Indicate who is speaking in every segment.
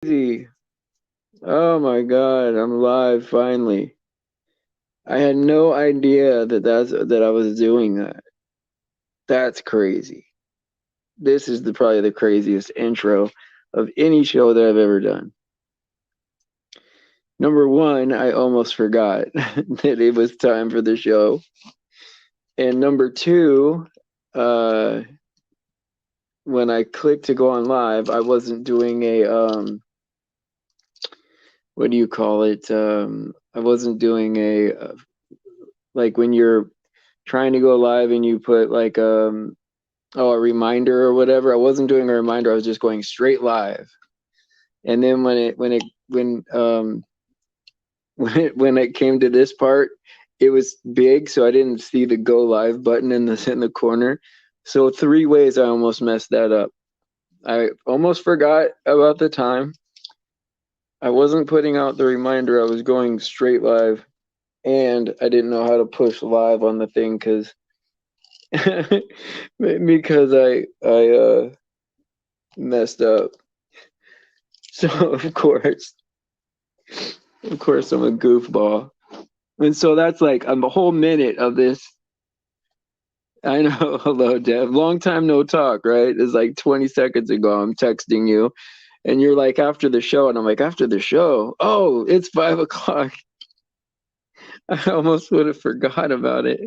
Speaker 1: Crazy. Oh my God, I'm live finally. I had no idea that I was doing that. That's crazy. This is probably the craziest intro of any show that I've ever done. Number one, I almost forgot that it was time for the show. And number two, uh, when I clicked to go on live, I wasn't doing a what do you call it? I wasn't doing like when you're trying to go live and you put like a reminder or whatever. I wasn't doing a reminder. I was just going straight live. And then when it came to this part, it was big, so I didn't see the go live button in the corner. So three ways I almost messed that up. I almost forgot about the time. I wasn't putting out the reminder. I was going straight live, and I didn't know how to push live on the thing because I messed up. So of course I'm a goofball. And so that's like a whole minute of this. I know, hello Dev. Long time no talk, right? It's like 20 seconds ago I'm texting you and you're like after the show and I'm like after the show. Oh, it's 5 o'clock. I almost would have forgot about it.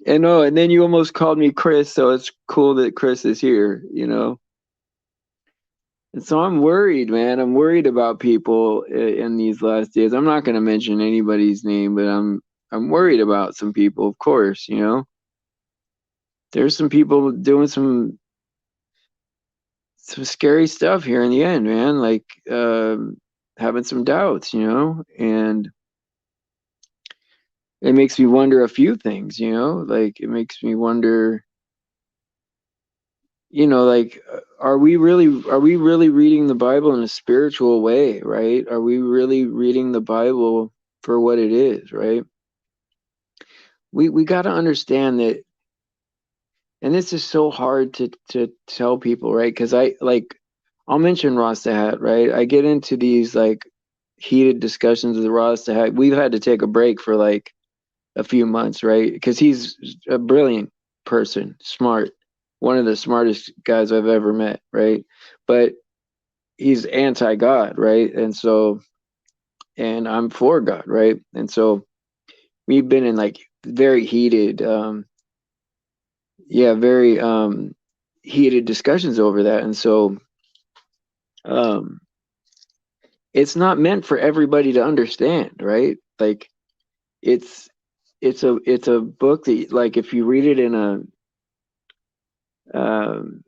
Speaker 1: And then you almost called me Chris, so it's cool that Chris is here. And so I'm worried, man. I'm worried about people in these last days. I'm not going to mention anybody's name, but I'm worried about some people, of course. There's some people doing some scary stuff here in the end, man. Like having some doubts, and it makes me wonder a few things. Like it makes me wonder, like are we really reading the Bible in a spiritual way, right? Are we really reading the Bible for what it is, right? We got to understand that, and this is so hard to tell people, right? Because I'll mention Rastahat, right? I get into these like heated discussions with Rastahat. We've had to take a break for like a few months, right? Because he's a brilliant person, smart, one of the smartest guys I've ever met, right? But he's anti-God, right? And I'm for God, right? And so we've been in like very heated, yeah, very heated discussions over that. And so um, it's not meant for everybody to understand, right? Like it's it's a book that like if you read it in a um,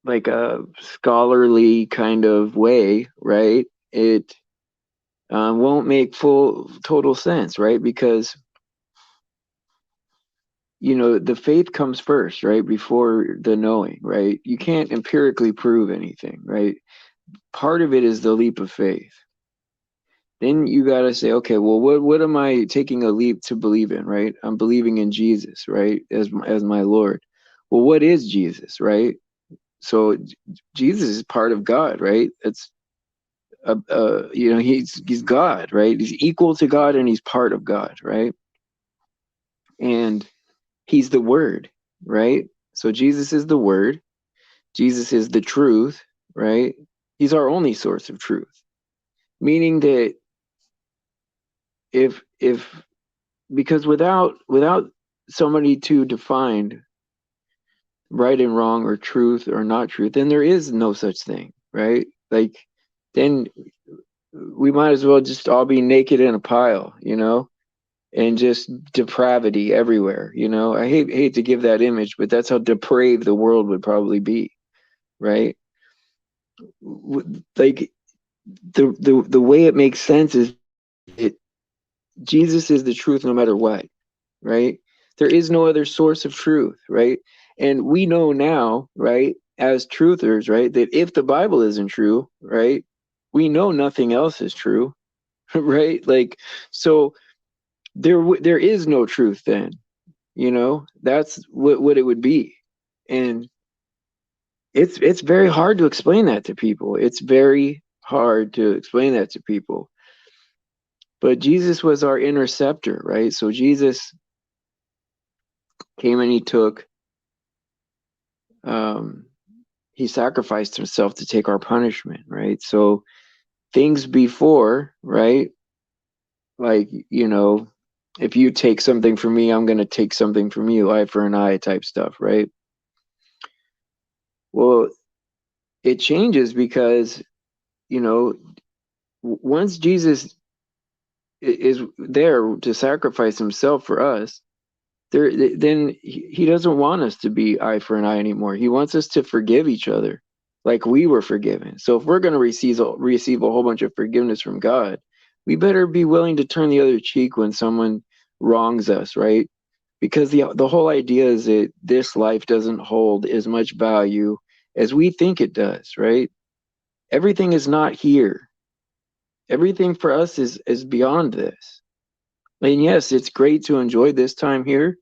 Speaker 1: like a scholarly kind of way, right? It won't make full total sense, right? Because the faith comes first, right? Before the knowing, right? You can't empirically prove anything, right? Part of it is the leap of faith. Then you got to say, okay, well, what am I taking a leap to believe in, right? I'm believing in Jesus, right? As my Lord. Well, what is Jesus, right? So Jesus is part of God, right? It's he's God, right? He's equal to God and he's part of God, right? And he's the Word, right? So Jesus is the Word. Jesus is the truth, right? He's our only source of truth. Meaning that if because without somebody to define right and wrong or truth or not truth, then there is no such thing, right? Like then we might as well just all be naked in a pile, and just depravity everywhere. I hate to give that image, but that's how depraved the world would probably be, right? Like the way it makes sense is it Jesus is the truth no matter what, right? There is no other source of truth, right? And we know now, right, as truthers, right, that if the Bible isn't true, right, we know nothing else is true, right? Like, so there is no truth then, that's what it would be. And It's very hard to explain that to people. It's very hard to explain that to people. But Jesus was our interceptor, right? So Jesus came and um, he sacrificed himself to take our punishment, right? So things before, right? Like, if you take something from me, I'm going to take something from you, eye for an eye type stuff, right? Well, it changes because, you know, once Jesus is there to sacrifice himself for us, then he doesn't want us to be eye for an eye anymore. He wants us to forgive each other like we were forgiven. So if we're going to receive a whole bunch of forgiveness from God, we better be willing to turn the other cheek when someone wrongs us, right? Because the whole idea is that this life doesn't hold as much value as we think it does, right? Everything is not here. Everything for us is beyond this. And yes, it's great to enjoy this time here,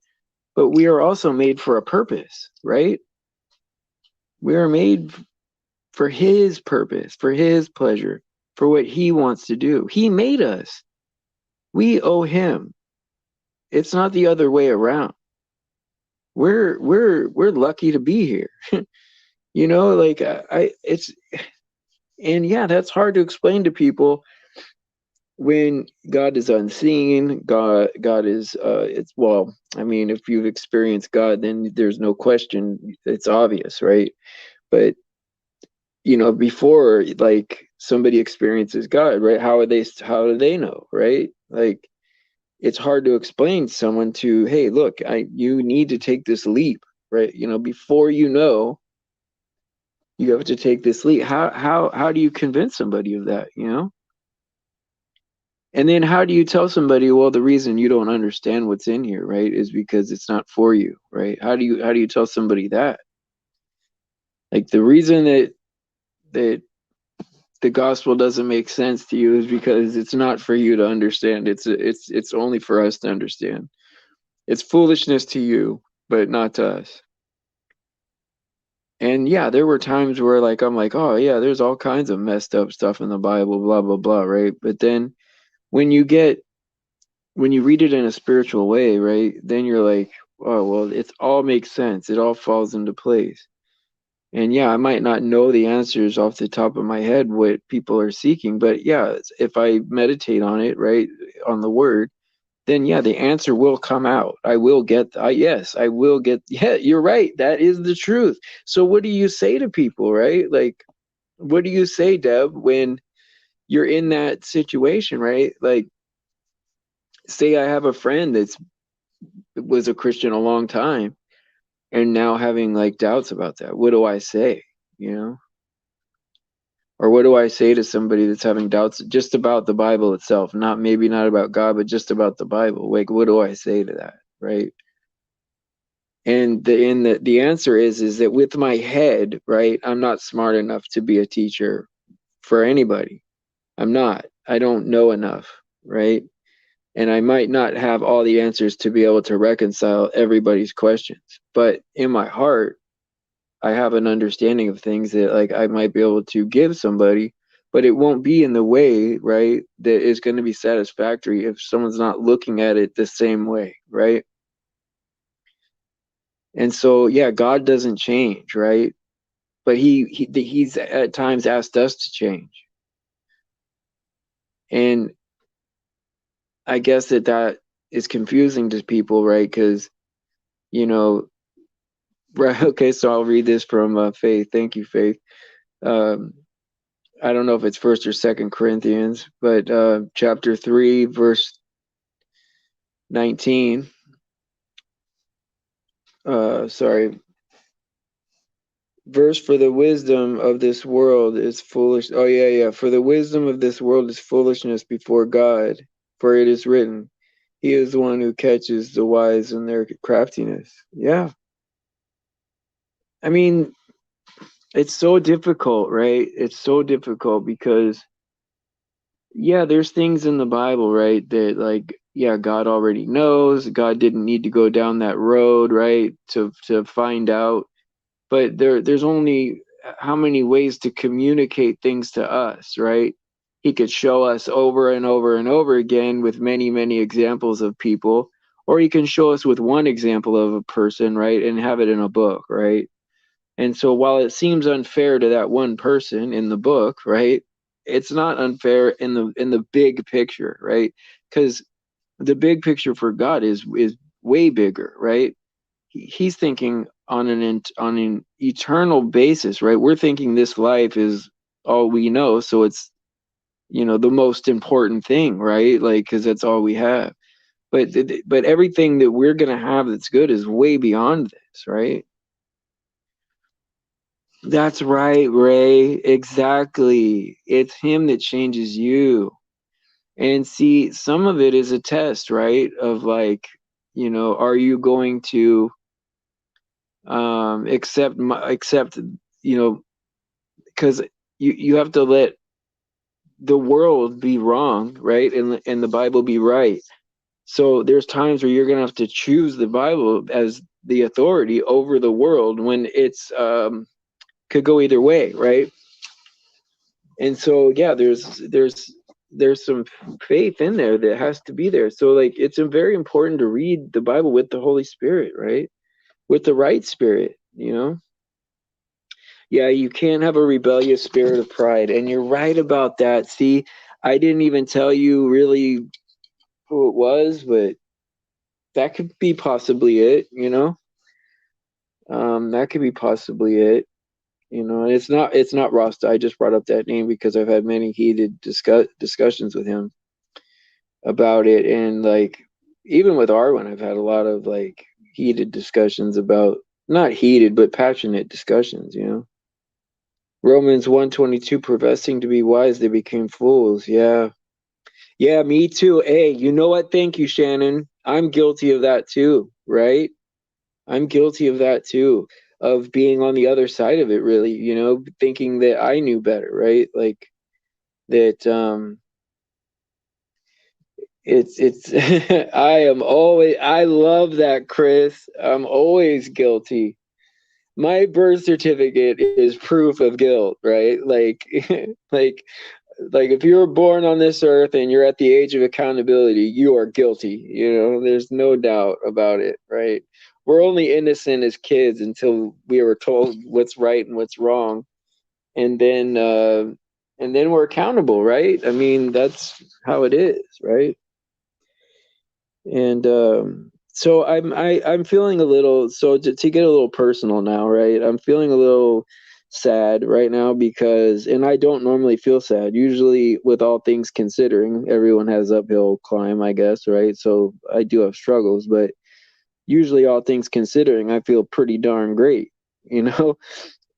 Speaker 1: but we are also made for a purpose, right? We are made for his purpose, for his pleasure, for what he wants to do. He made us. We owe him. It's not the other way around. We're lucky to be here. Like I it's and yeah, that's hard to explain to people when God is unseen. God is it's well, I mean, if you've experienced God, then there's no question, it's obvious, right? But before like somebody experiences God, right? How do they know, right? Like it's hard to explain to someone to, hey, look, you need to take this leap, right? Before you have to take this leap. How do you convince somebody of that? And then how do you tell somebody, well, the reason you don't understand what's in here, right, is because it's not for you, right? How do you tell somebody that? Like the reason that the gospel doesn't make sense to you is because it's not for you to understand. It's only for us to understand. It's foolishness to you, but not to us. And yeah, there were times where like I'm like, oh yeah, there's all kinds of messed up stuff in the Bible, blah blah blah, right? But then when you get when you read it in a spiritual way, right, then you're like, oh well, it all makes sense. It all falls into place. And yeah, I might not know the answers off the top of my head what people are seeking, but yeah, if I meditate on it, right, on the word, then yeah, the answer will come out. I will get, yes, I will get, yeah, you're right. That is the truth. So what do you say to people, right? Like, what do you say, Deb, when you're in that situation, right? Like, say I have a friend that's was a Christian a long time and now having like doubts about that. What do I say? You know? Or what do I say to somebody that's having doubts just about the Bible itself? Maybe not about God, but just about the Bible. Like, what do I say to that? Right. And the answer is that with my head, right, I'm not smart enough to be a teacher for anybody. I'm not. I don't know enough, right? And I might not have all the answers to be able to reconcile everybody's questions. But in my heart, I have an understanding of things that like I might be able to give somebody, but it won't be in the way, right, that is going to be satisfactory if someone's not looking at it the same way, right? And so, yeah, God doesn't change, right? But he's at times asked us to change. And I guess that is confusing to people, right? Because, you know, right, okay, so I'll read this from Faith. Thank you, Faith. Um, I don't know if it's First or Second Corinthians, but chapter 3, verse 19. Sorry. Verse, for the wisdom of this world is foolish. Oh, yeah, yeah. For the wisdom of this world is foolishness before God. For it is written, he is the one who catches the wise in their craftiness. Yeah. I mean, it's so difficult, right? It's so difficult because, yeah, there's things in the Bible, right, that like, yeah, God already knows. God didn't need to go down that road, right, to find out. But there's only how many ways to communicate things to us, right? He could show us over and over and over again with many, many examples of people, or he can show us with one example of a person, right, and have it in a book, right? And so while it seems unfair to that one person in the book, right, it's not unfair in the big picture, right? Because the big picture for God is way bigger, right? He's thinking on on an eternal basis, right? We're thinking this life is all we know, so it's, the most important thing, right? Like, because that's all we have. But everything that we're gonna have that's good is way beyond this, right? That's right, Ray. Exactly. It's him that changes you. And see, some of it is a test, right? Of like, are you going to accept, you know, because you have to let the world be wrong, right? And the Bible be right. So there's times where you're gonna have to choose the Bible as the authority over the world when it's could go either way, right? And so yeah, there's some faith in there that has to be there. So like it's very important to read the Bible with the Holy Spirit, right? With the right spirit. Yeah, you can't have a rebellious spirit of pride, and you're right about that. See, I didn't even tell you really who it was, but that could be possibly it. That could be possibly it. And it's not Rasta. I just brought up that name because I've had many heated discussions with him about it, and like even with Arwen, I've had a lot of like heated discussions about, not heated but passionate discussions. Romans 1:22, professing to be wise, they became fools. Yeah. Yeah, me too. Hey, you know what? Thank you, Shannon. I'm guilty of that too, right? I'm guilty of that too, of being on the other side of it, really, thinking that I knew better, right? Like that it's I love that, Chris. I'm always guilty. My birth certificate is proof of guilt, right? Like like like if you were born on this earth and you're at the age of accountability, you are guilty. There's no doubt about it, right? We're only innocent as kids until we were told what's right and what's wrong, and then we're accountable, right? I mean, that's how it is, right? And so I'm feeling a little, so to get a little personal now, right? I'm feeling a little sad right now because, and I don't normally feel sad. Usually, with all things considering, everyone has uphill climb, I guess, right? So I do have struggles, but usually, all things considering, I feel pretty darn great, you know.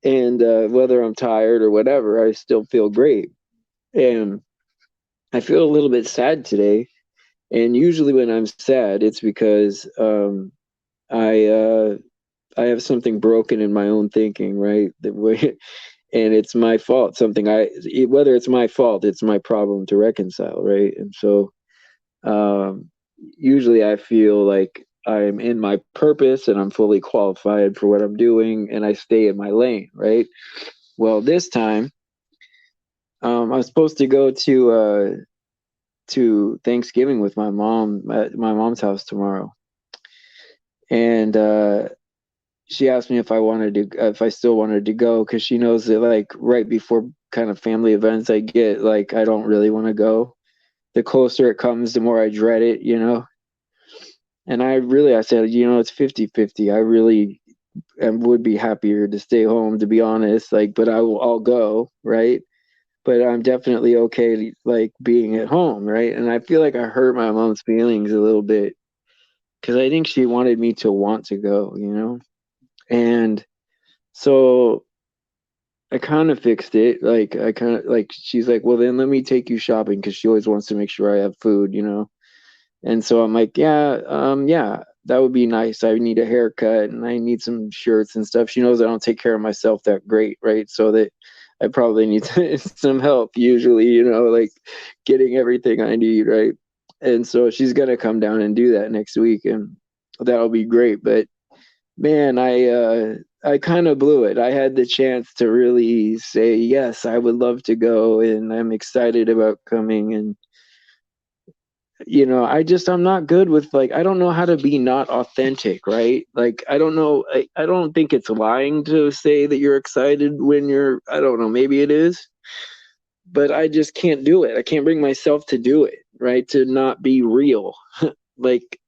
Speaker 1: And whether I'm tired or whatever, I still feel great. And I feel a little bit sad today, and usually when I'm sad, it's because I I have something broken in my own thinking, right? And it's my fault. Whether it's my fault, it's my problem to reconcile, right? And so um, usually I feel like I'm in my purpose and I'm fully qualified for what I'm doing, and I stay in my lane, right? Well, this time I was supposed to go to Thanksgiving with my mom at my mom's house tomorrow. And she asked me if I still wanted to go, because she knows that like right before kind of family events I get, like I don't really want to go. The closer it comes, the more I dread it. And I said, it's 50-50. I really would be happier to stay home, to be honest, like, but I'll go, right? But I'm definitely okay like being at home, right? And I feel like I hurt my mom's feelings a little bit because I think she wanted me to want to go. And so I kind of fixed it. Like I kind of like she's like, well, then let me take you shopping, because she always wants to make sure I have food. And so I'm like, yeah, that would be nice. I need a haircut and I need some shirts and stuff. She knows I don't take care of myself that great, right? So that I probably need some help usually, like getting everything I need, right? And so she's gonna come down and do that next week, and that'll be great. But man, I kind of blew it. I had the chance to really say, yes, I would love to go and I'm excited about coming. And, I'm not good with like, I don't know how to be not authentic, right? Like, I don't know. I don't think it's lying to say that you're excited when I don't know, maybe it is, but I just can't do it. I can't bring myself to do it, right? To not be real. Like,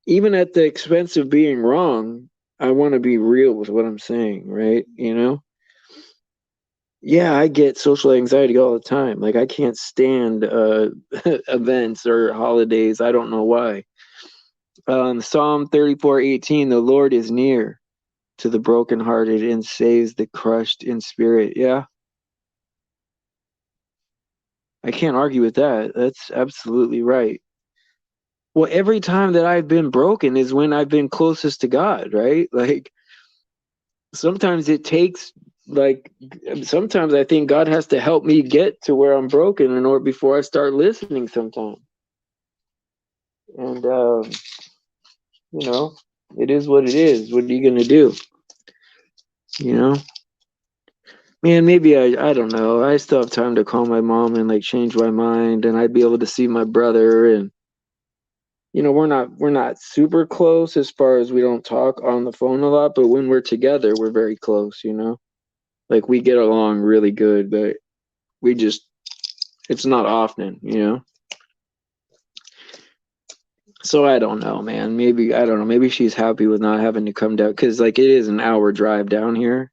Speaker 1: even at the expense of being wrong, I want to be real with what I'm saying, right? Yeah, I get social anxiety all the time. Like, I can't stand events or holidays. I don't know why. Psalm 34:18, the Lord is near to the brokenhearted and saves the crushed in spirit. Yeah, I can't argue with that. That's absolutely right. Well, every time that I've been broken is when I've been closest to God, right? Like, sometimes it takes, like, sometimes I think God has to help me get to where I'm broken in order before I start listening sometimes. And you know, it is what it is. What are you gonna do? You know, man. Maybe I don't know. I still have time to call my mom and like change my mind, and I'd be able to see my brother. And we're not super close as far as we don't talk on the phone a lot, but when we're together, we're very close. Like we get along really good, but we just it's not often. So I don't know, man. Maybe I don't know. Maybe she's happy with not having to come down because like it is an hour drive down here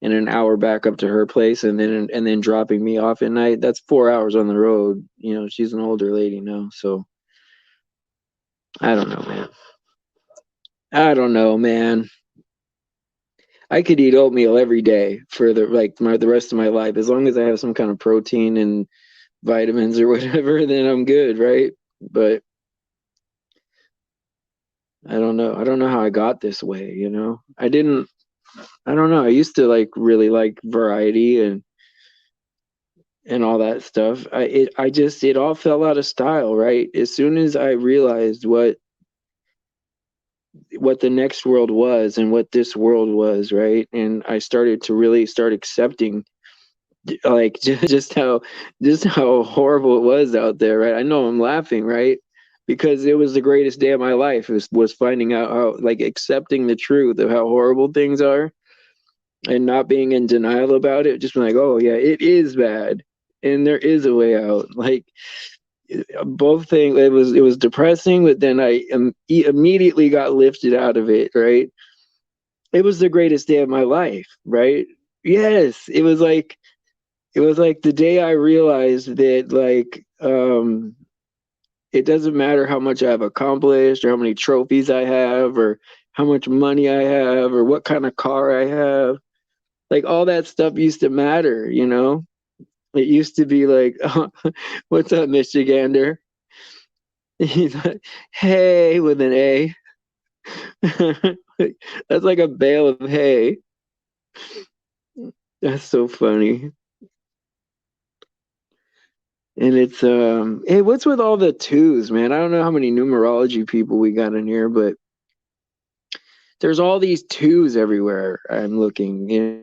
Speaker 1: and an hour back up to her place and then dropping me off at night. That's 4 hours on the road. She's an older lady now, so I don't know, man. I don't know, man. I could eat oatmeal every day for the rest of my life as long as I have some kind of protein and vitamins or whatever. Then I'm good, right? But I don't know. I don't know how I got this way. I don't know. I used to like really like variety and all that stuff. It all fell out of style, right? As soon as I realized what the next world was and what this world was, right? And I started to really start accepting like just how horrible it was out there, right? I know I'm laughing, right? Because it was the greatest day of my life was finding out how like accepting the truth of how horrible things are and not being in denial about it, just being like, oh yeah, it is bad and there is a way out. Like both things, it was depressing, but then I immediately got lifted out of it, right? It was the greatest day of my life, right? Yes, it was like the day I realized that like it doesn't matter how much I've accomplished or how many trophies I have or how much money I have or what kind of car I have. Like all that stuff used to matter. It used to be like, oh, what's up, Michigander? He's like, hey, with an A. That's like a bale of hay. That's so funny. And it's hey, what's with all the twos, man? I don't know how many numerology people we got in here, but there's all these twos everywhere. I'm looking.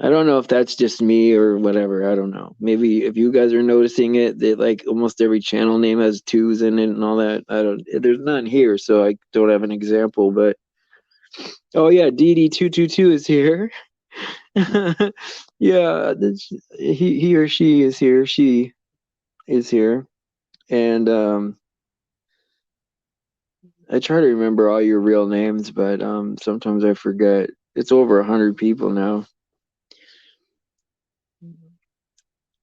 Speaker 1: I don't know if that's just me or whatever. I don't know. Maybe if you guys are noticing it, that like almost every channel name has twos in it and all that. I don't. There's none here, so I don't have an example. But oh yeah, DD222 is here. Yeah, he or she is here. She is here, and I try to remember all your real names, but sometimes I forget. It's over 100 people now,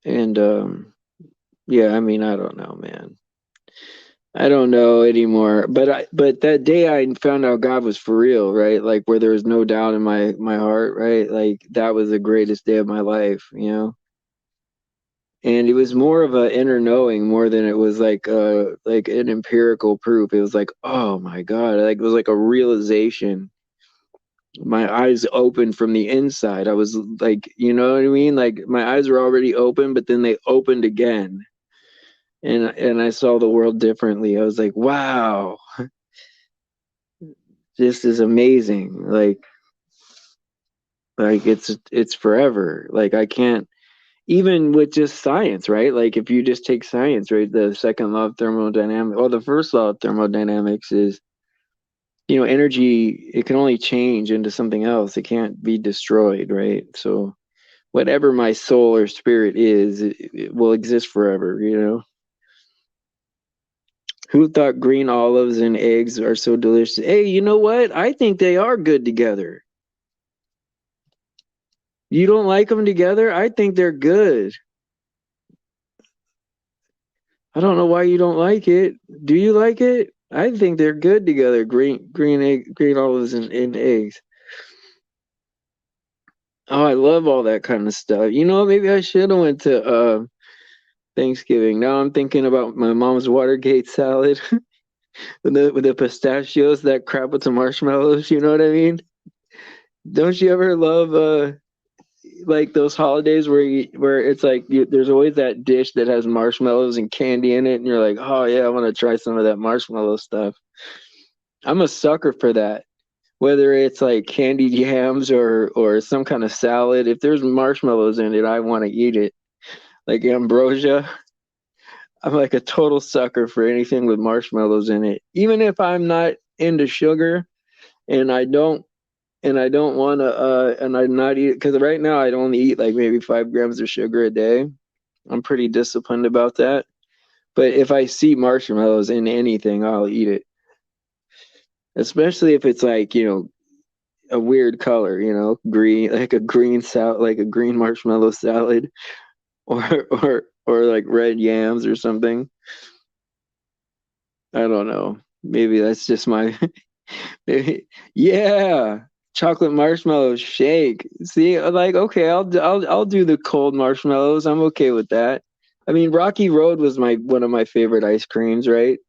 Speaker 1: and yeah, I mean, I don't know, man. I don't know anymore. But that day I found out God was for real, right? Like where there was no doubt in my heart, right? Like that was the greatest day of my life. And it was more of a inner knowing more than it was like an empirical proof. It was like, oh my God, like it was like a realization. My eyes opened from the inside. I was like, you know what I mean? Like my eyes were already open, but then they opened again. And I saw the world differently. I was like, wow. just is amazing. Like it's forever. Like I can't even with just science, right? Like if you just take science, right? The second law of thermodynamics, or the first law of thermodynamics is, energy, it can only change into something else. It can't be destroyed, right? So whatever my soul or spirit is, it will exist forever. Who thought green olives and eggs are so delicious? Hey, you know what? I think they are good together. You don't like them together? I think they're good. I don't know why you don't like it. Do you like it? I think they're good together. Green olives and eggs. Oh, I love all that kind of stuff. Maybe I should have went to Thanksgiving. Now I'm thinking about my mom's Watergate salad with the pistachios, that crap with the marshmallows. You know what I mean? Don't you ever love like those holidays where it's like there's always that dish that has marshmallows and candy in it, and you're like, oh yeah, I want to try some of that marshmallow stuff. I'm a sucker for that. Whether it's like candied yams or some kind of salad, if there's marshmallows in it, I want to eat it. Like ambrosia, I'm like a total sucker for anything with marshmallows in it. Even if I'm not into sugar and I don't want to and I'm not eat because right now I'd only eat like maybe 5 grams of sugar a day. I'm pretty disciplined about that. But if I see marshmallows in anything, I'll eat it. Especially if it's like, a weird color, green, like a green salad, like a green marshmallow salad, or like red yams or something. I don't know. Maybe that's just my maybe, yeah. Chocolate marshmallow shake. See, like okay, I'll do the cold marshmallows. I'm okay with that. I mean, Rocky Road was my one of my favorite ice creams, right?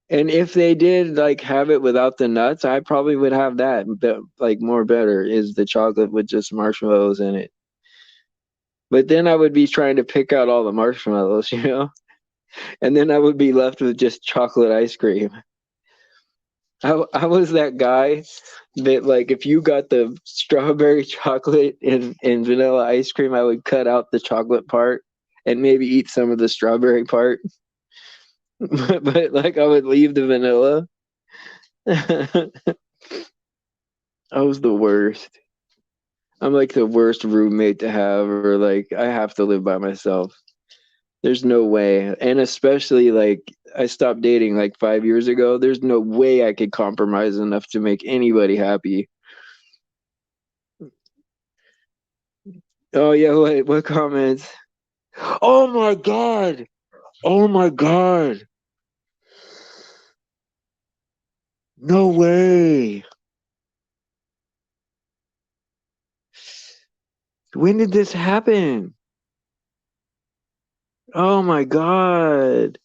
Speaker 1: And if they did like have it without the nuts, I probably would have that. But like more better is the chocolate with just marshmallows in it. But then I would be trying to pick out all the marshmallows, and then I would be left with just chocolate ice cream. I was that guy that like if you got the strawberry chocolate and vanilla ice cream, I would cut out the chocolate part and maybe eat some of the strawberry part. But like I would leave the vanilla. I was the worst. I'm like the worst roommate to have, or like I have to live by myself. There's no way. And especially like I stopped dating like 5 years ago. There's no way I could compromise enough to make anybody happy. Oh yeah, what comments? Oh my god. Oh my god. No way. When did this happen? Oh my god.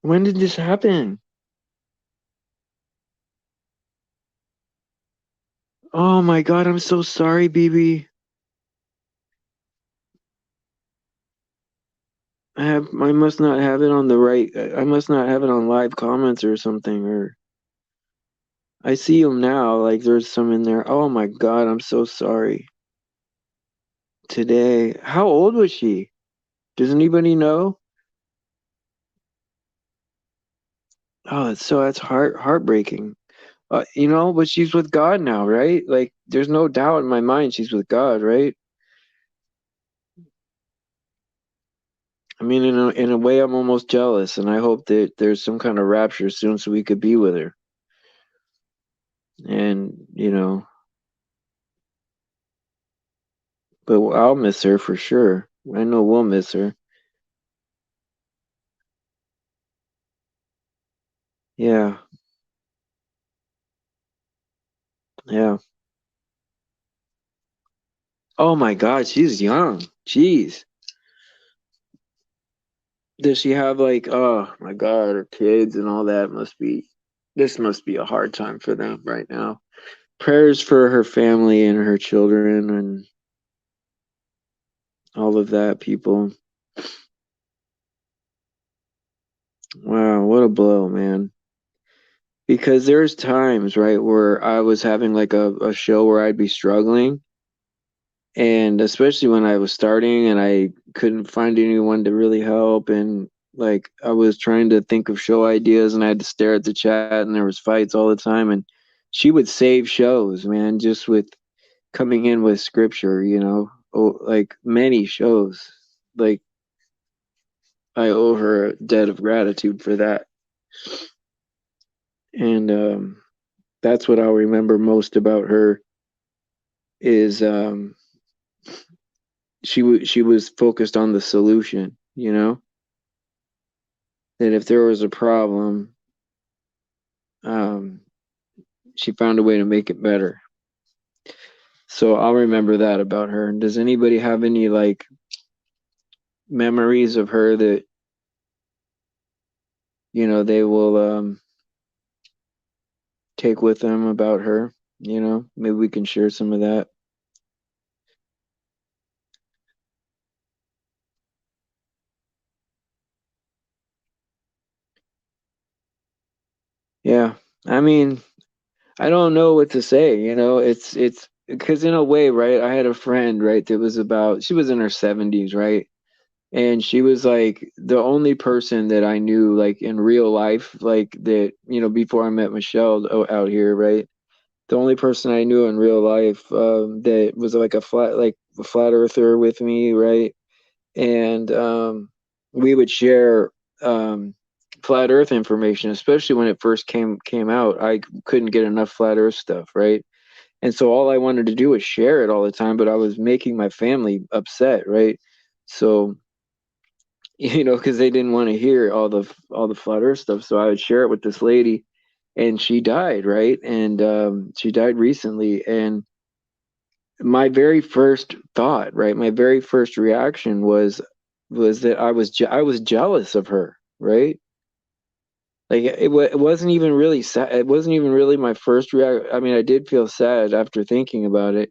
Speaker 1: When did this happen? Oh my god, I'm so sorry, BB. I must not have it on the right. I must not have it on live comments or something. Or I see them now. Like there's some in there. Oh my God, I'm so sorry. Today, how old was she? Does anybody know? Oh, so that's heartbreaking. But she's with God now, right? Like there's no doubt in my mind she's with God, right? I mean, in a way, I'm almost jealous, and I hope that there's some kind of rapture soon so we could be with her. And but I'll miss her for sure. I know we'll miss her. Yeah, yeah. Oh my God, she's young. Jeez. Does she have like, oh my God, her kids and all that this must be a hard time for them right now. Prayers for her family and her children and all of that, people. Wow, what a blow, man. Because there's times, right, where I was having like a show where I'd be struggling, and especially when I was starting and I couldn't find anyone to really help, and like I was trying to think of show ideas and I had to stare at the chat and there was fights all the time, and she would save shows, man, just with coming in with scripture, like many shows. Like I owe her a debt of gratitude for that. And that's what I'll remember most about her is she was focused on the solution, that if there was a problem, um, she found a way to make it better. So I'll remember that about her. And does anybody have any like memories of her that they will take with them about her? Maybe we can share some of that. Yeah. I mean, I don't know what to say, it's because in a way, right? I had a friend, right, that was about she was in her 70s, right? And she was like the only person that I knew like in real life, like that, before I met Michelle out here, right? The only person I knew in real life that was like a flat earther with me, right? And we would share um, flat Earth information, especially when it first came out. I couldn't get enough flat Earth stuff, right? And so all I wanted to do was share it all the time, but I was making my family upset, right? So because they didn't want to hear all the flat Earth stuff. So I would share it with this lady, and she died, right? And she died recently, and my very first thought, right, my very first reaction was that I was jealous of her, right? Like it wasn't even really sad. It wasn't even really my first reaction. I mean, I did feel sad after thinking about it,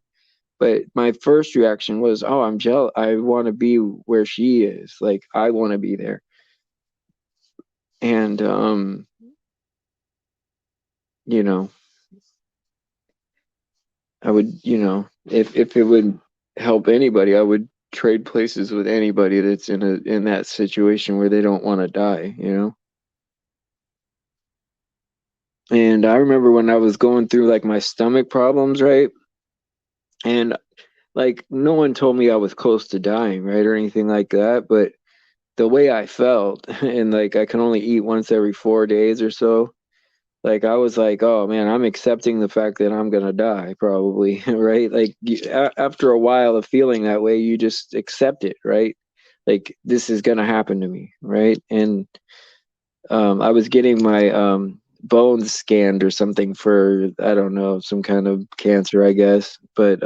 Speaker 1: but my first reaction was, "Oh, I'm jealous. I want to be where she is. Like I want to be there." And you know, I would, if it would help anybody, I would trade places with anybody that's in that situation where they don't want to die. And I remember when I was going through like my stomach problems, right? And like no one told me I was close to dying, right? Or anything like that, but the way I felt and like I can only eat once every 4 days or so. Like I was like, oh man, I'm accepting the fact that I'm gonna die probably, right? Like after a while of feeling that way, you just accept it, right? Like this is gonna happen to me, right? And I was getting my bones scanned or something for I don't know some kind of cancer, I guess. But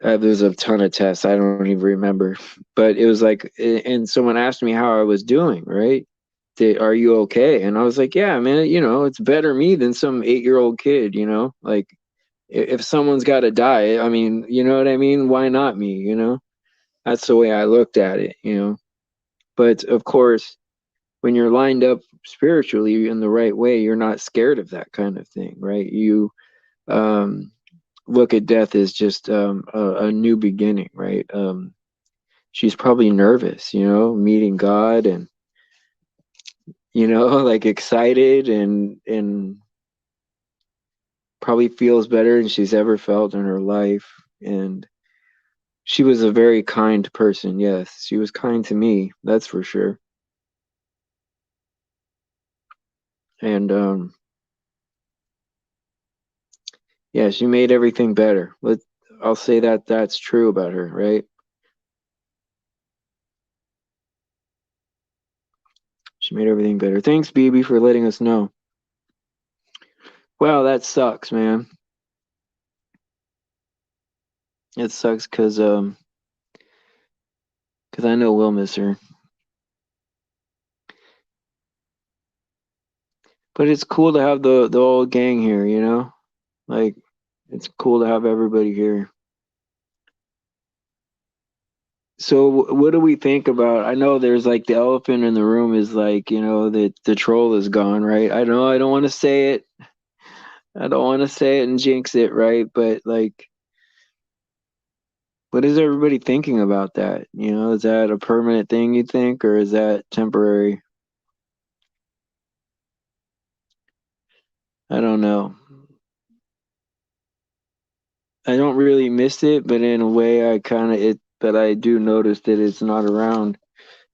Speaker 1: there's a ton of tests I don't even remember. But it was like, and someone asked me how I was doing, right? Are you okay? And I was like, yeah, man. It's better me than some 8-year-old kid. Like if someone's got to die, I mean, you know what I mean? Why not me? That's the way I looked at it. But of course when you're lined up spiritually in the right way, you're not scared of that kind of thing, right? You um, look at death as just a new beginning, right? She's probably nervous, meeting God and like excited and probably feels better than she's ever felt in her life. And she was a very kind person. Yes, she was kind to me. That's for sure. And yeah, she made everything better. I'll say that that's true about her, right? She made everything better. Thanks, BB, for letting us know. Wow, that sucks, man. It sucks because I know we'll miss her. But it's cool to have the old gang here. Like it's cool to have everybody here. So what do we think about? I know there's like the elephant in the room is like, that the troll is gone, right? I know I don't want to say it. I don't want to say it and jinx it, right? But like, what is everybody thinking about that? Is that a permanent thing you think, or is that temporary? I don't know. I don't really miss it, but in a way, I kind of it. But I do notice that it's not around,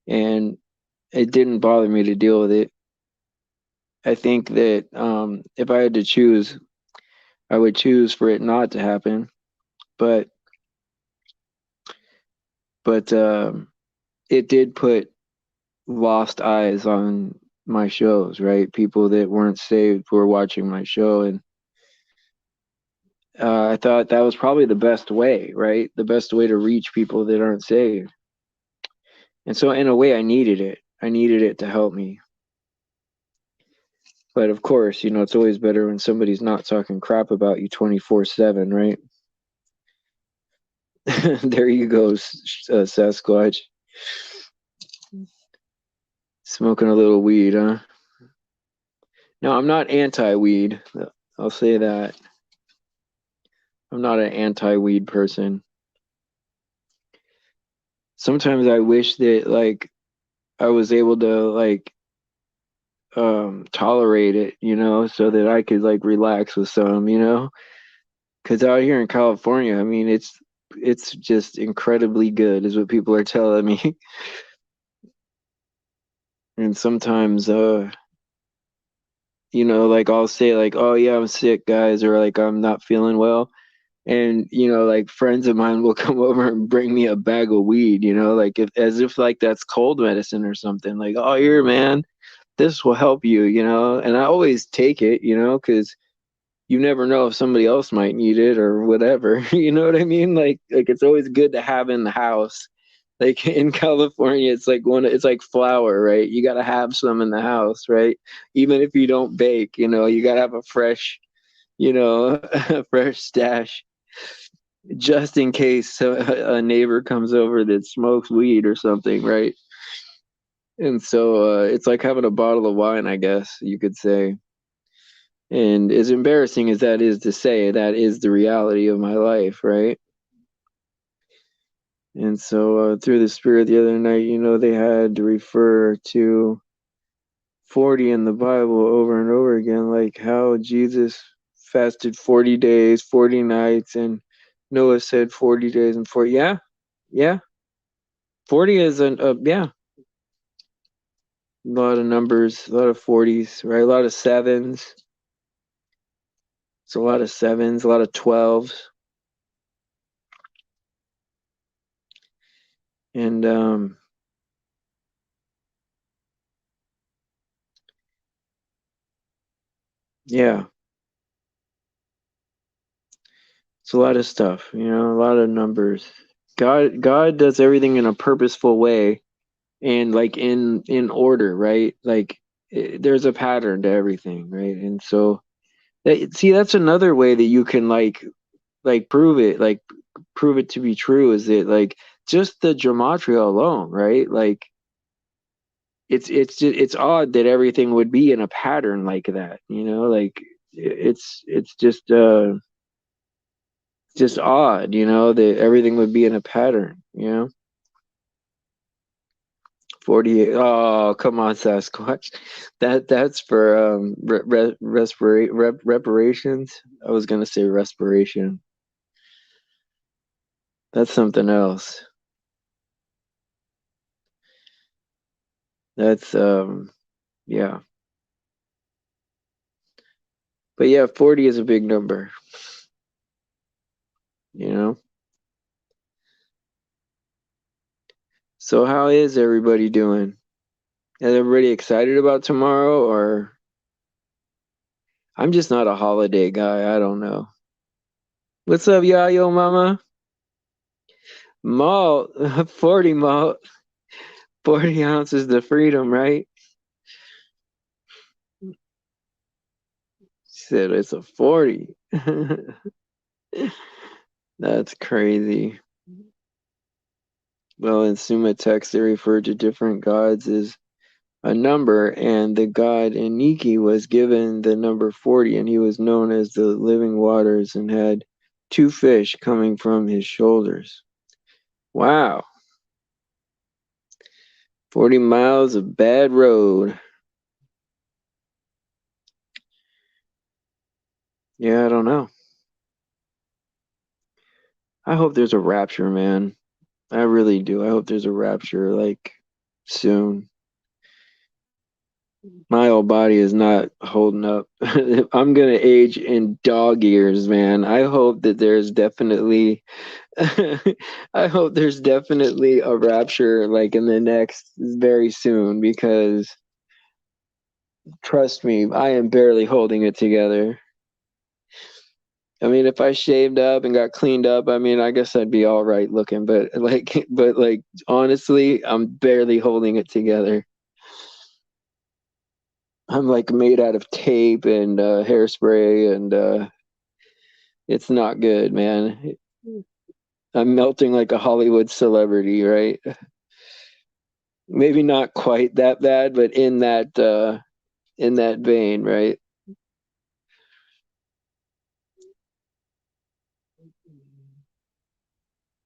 Speaker 1: and it didn't bother me to deal with it. I think that if I had to choose, I would choose for it not to happen. But but it did put lost eyes on my shows, right? People that weren't saved were watching my show, and I thought that was probably the best way, right? The best way to reach people that aren't saved. And so, in a way, I needed it. I needed it to help me. But of course, it's always better when somebody's not talking crap about you 24/7, right? There you go, Sasquatch. Smoking a little weed, huh? No, I'm not anti-weed. I'll say that. I'm not an anti-weed person. Sometimes I wish that like I was able to like tolerate it, so that I could like relax with some. Because out here in California, I mean, it's just incredibly good, is what people are telling me. And sometimes, like I'll say like, "Oh yeah, I'm sick, guys," or like I'm not feeling well, and like friends of mine will come over and bring me a bag of weed, like as if like that's cold medicine or something. Like, "Oh, here, man, this will help you," and I always take it, because you never know if somebody else might need it or whatever. You know what I mean? Like it's always good to have in the house. Like in California, it's like flour, right? You got to have some in the house, right? Even if you don't bake, you got to have a fresh, a fresh stash just in case a neighbor comes over that smokes weed or something, right? And so it's like having a bottle of wine, I guess you could say. And as embarrassing as that is to say, that is the reality of my life, right? And so through the spirit the other night, they had to refer to 40 in the Bible over and over again, like how Jesus fasted 40 days, 40 nights, and Noah said 40 days and 40. Yeah, yeah. 40 is yeah, a lot of numbers, a lot of 40s, right? A lot of sevens. It's a lot of sevens, a lot of 12s. And yeah, it's a lot of stuff, a lot of numbers. God does everything in a purposeful way and like in order, right? Like there's a pattern to everything, right? And so see, that's another way that you can like prove it to be true, is that like just the gematria alone, right? Like it's odd that everything would be in a pattern like that, like it's just odd, that everything would be in a pattern. 48. Oh, come on, Sasquatch. That's for reparations. I was gonna say respiration. That's something else. That's yeah. But yeah, 40 is a big number, you know? So how is everybody doing? Is everybody excited about tomorrow, or I'm just not a holiday guy. I don't know. What's up, yo mama? Malt, 40 malt, 40 ounces to freedom, right? She said it's a 40. That's crazy. Well, in Summa text, they refer to different gods as a number, and the god Enki was given the number 40, and he was known as the living waters and had two fish coming from his shoulders. Wow. 40 miles of bad road. Yeah, I don't know. I hope there's a rapture, man. I really do. I hope there's a rapture, like, soon. My old body is not holding up. I'm gonna age in dog years, man. I hope that there's definitely I hope there's definitely a rapture like in the next very soon because trust me, I am barely holding it together. I mean, if I shaved up and got cleaned up, I mean, I guess I'd be all right looking, but honestly, I'm barely holding it together. I'm like made out of tape and hairspray and it's not good, man. I'm melting like a Hollywood celebrity, right? Maybe not quite that bad, but in that vein, right?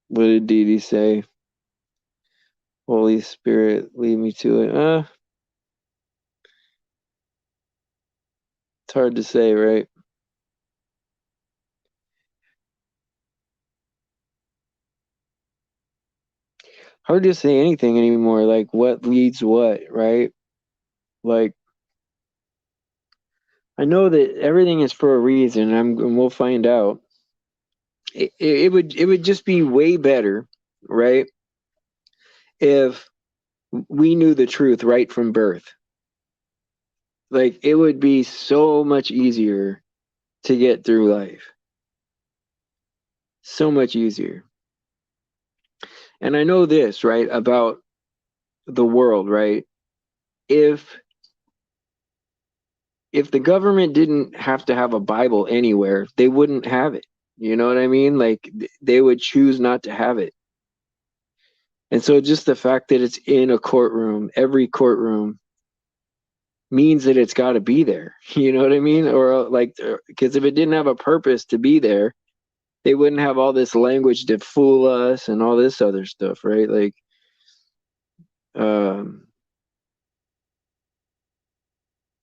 Speaker 1: What did Dee Dee say? Holy Spirit, lead me to it. It's hard to say, right? Hard to say anything anymore. Like what leads what, right? Like I know that everything is for a reason. And we'll find out. It would just be way better, right? If we knew the truth right from birth. Like it would be so much easier to get through life. So much easier. And I know this, right, about the world, right? If if the government didn't have to have a Bible anywhere, they wouldn't have it. You know what I mean? Like they would choose not to have it. And so just the fact that it's in a courtroom, every courtroom means that it's got to be there. You know what I mean? Or like because if it didn't have a purpose to be there, they wouldn't have all this language to fool us and all this other stuff, right? Like um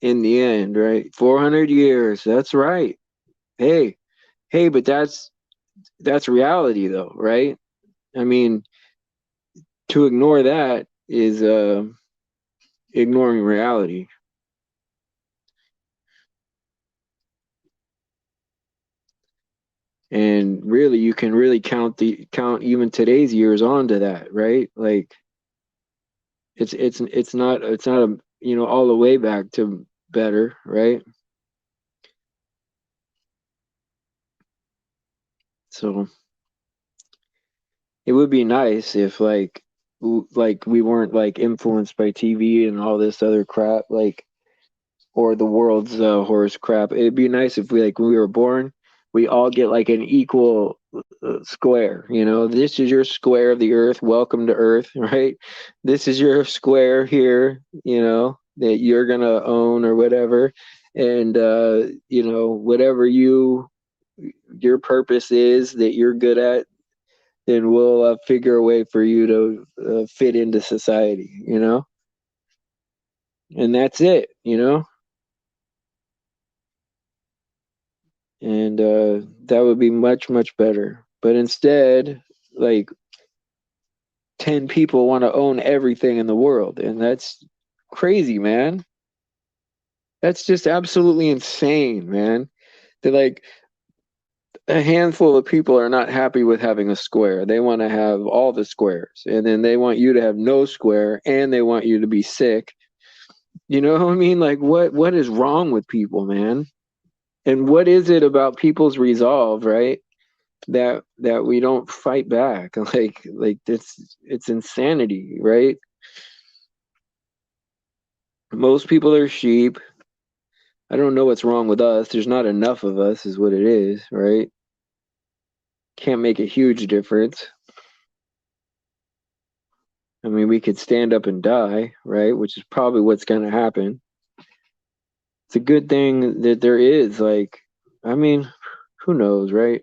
Speaker 1: in the end, right? 400 years. That's right. Hey, hey, but that's reality though, right? I mean, to ignore that is ignoring reality. And really you can really count even today's years onto that, right? Like it's not a all the way back to better, right? So it would be nice if like we weren't like influenced by TV and all this other crap, like or the world's horse crap. It'd be nice if we like when we were born, we all get like an equal square. You know, this is your square of the earth. Welcome to Earth, right? This is your square here. You know that you're gonna own or whatever, and whatever your purpose is that you're good at, then we'll figure a way for you to fit into society. You know, and that's it. You know. And that would be much much better, but instead like 10 people want to own everything in the world, and that's crazy, man. That's just absolutely insane, man. They're like a handful of people are not happy with having a square. They want to have all the squares, and then they want you to have no square, and they want you to be sick. You know what I mean? Like what is wrong with people, man? And what is it about people's resolve, right? That we don't fight back. Like this, it's insanity, right? Most people are sheep. I don't know what's wrong with us. There's not enough of us is what it is, right? Can't make a huge difference. I mean, we could stand up and die, right? Which is probably what's going to happen. It's a good thing that there is, like, I mean, who knows, right?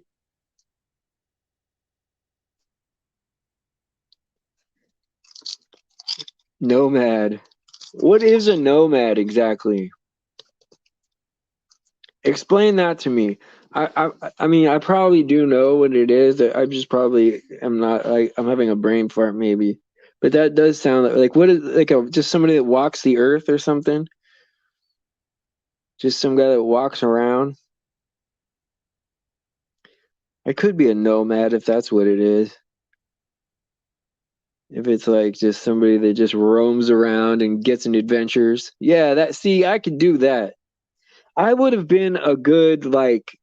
Speaker 1: Nomad. What is a nomad exactly? Explain that to me. I mean, I probably do know what it is. I just probably am not like I'm having a brain fart maybe. But that does sound like what is like a just somebody that walks the earth or something? Just some guy that walks around. I could be a nomad if that's what it is. If it's like just somebody that just roams around and gets in adventures. Yeah, that see, I could do that. I would have been a good like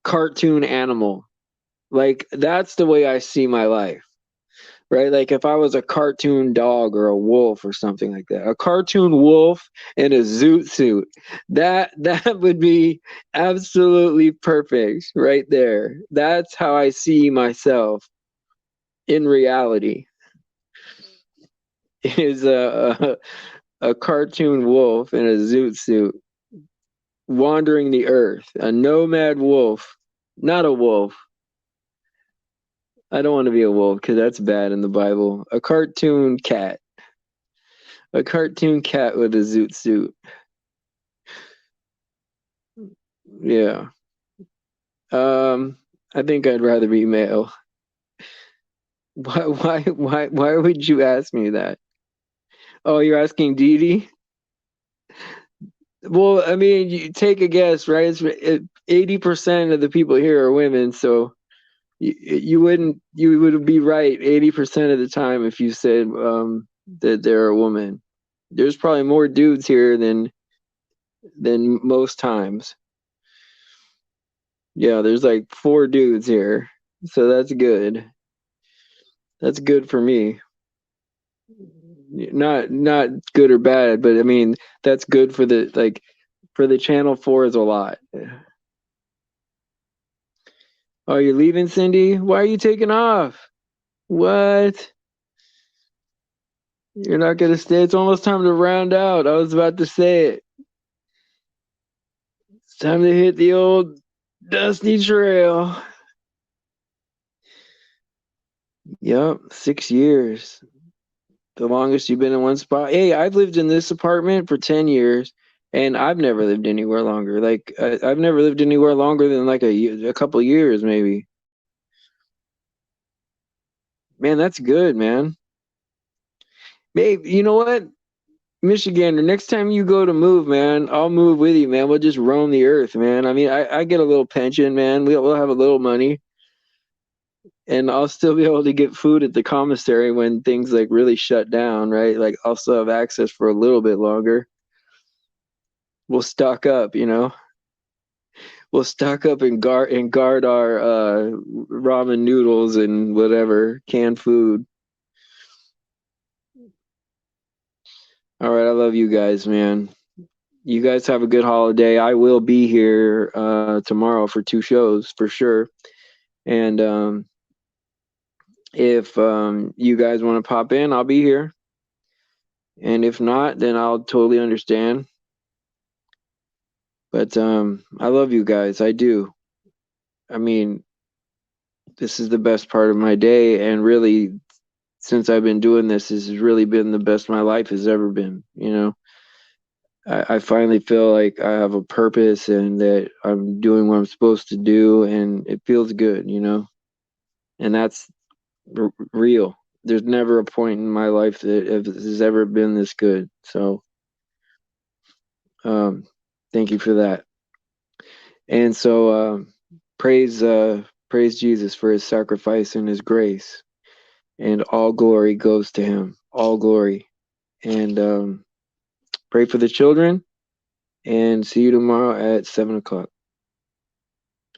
Speaker 1: cartoon animal. Like that's the way I see my life. Right? Like if I was a cartoon dog or a wolf or something like that. A cartoon wolf in a zoot suit. That would be absolutely perfect right there. That's how I see myself in reality. Is a cartoon wolf in a zoot suit wandering the earth, a nomad wolf, not a wolf. I don't want to be a wolf because that's bad in the Bible. A cartoon cat with a zoot suit. Yeah. I think I'd rather be male. Why would you ask me that? Oh, you're asking Dee Dee? Well, I mean, you take a guess, right? 80% of the people here are women, so you would be right 80% of the time if you said that they're a woman. There's probably more dudes here than most times. Yeah, there's like four dudes here, so that's good. That's good for me. Not good or bad, but I mean that's good for the like for the channel four is a lot. Oh, you're leaving, Cindy? Why are you taking off? What? You're not gonna stay? It's almost time to round out. I was about to say it. It's time to hit the old dusty trail. Yep, 6 years. The longest you've been in one spot. Hey, I've lived in this apartment for 10 years and I've never lived anywhere longer. Like I've never lived anywhere longer than like a couple years maybe. Man, that's good, man. Babe, you know what? Michigan, the next time you go to move, man, I'll move with you, man. We'll just roam the earth, man. I mean, I get a little pension, man. We'll have a little money and I'll still be able to get food at the commissary when things like really shut down, right? Like I'll still have access for a little bit longer. We'll stock up, you know. We'll stock up and guard our ramen noodles and whatever canned food. All right, I love you guys, man. You guys have a good holiday. I will be here tomorrow for two shows for sure. And if you guys want to pop in, I'll be here. And if not, then I'll totally understand. But I love you guys. I do. I mean, this is the best part of my day, and really, since I've been doing this has really been the best my life has ever been. You know, I finally feel like I have a purpose and that I'm doing what I'm supposed to do, and it feels good. You know, and that's real. There's never a point in my life that has ever been this good. So, um, thank you for that. And so, praise Jesus for his sacrifice and his grace, and all glory goes to him. All glory. And pray for the children. And see you tomorrow at 7 o'clock.